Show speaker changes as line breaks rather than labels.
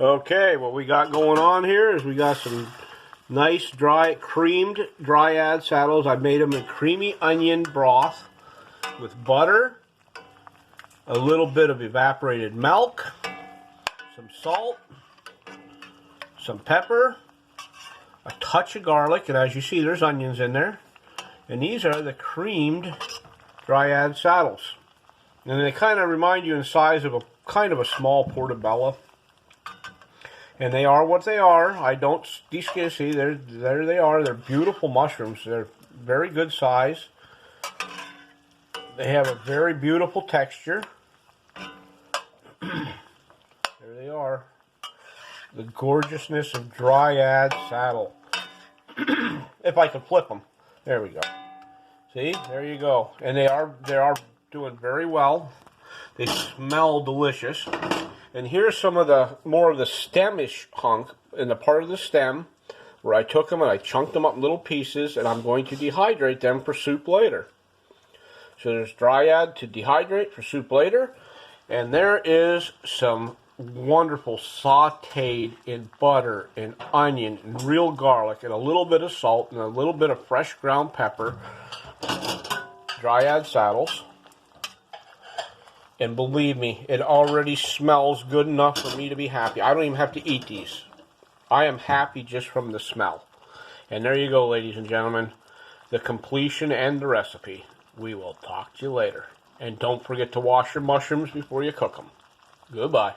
Okay, what we got going on here is we got some nice creamed Dryad saddles. I made them in creamy onion broth with butter, a little bit of evaporated milk, some salt, some pepper, a touch of garlic, and as you see there's onions in there. And these are the creamed Dryad saddles. And they kind of remind you in size of a kind of a small portobello. And they are what they are. I don't see there they are. They're beautiful mushrooms. They're very good size. They have a very beautiful texture. There they are. The gorgeousness of Dryad saddle. If I could flip them. There we go. See? There you go. And they are doing very well. They smell delicious. And here's some of the more of the stemish hunk in the part of the stem where I took them and I chunked them up in little pieces, and I'm going to dehydrate them for soup later. So there's Dryad to dehydrate for soup later, and there is some wonderful sauteed in butter and onion and real garlic and a little bit of salt and a little bit of fresh ground pepper Dryad saddles. And believe me, it already smells good enough for me to be happy. I don't even have to eat these. I am happy just from the smell. And there you go, ladies and gentlemen. The completion and the recipe. We will talk to you later. And don't forget to wash your mushrooms before you cook them. Goodbye.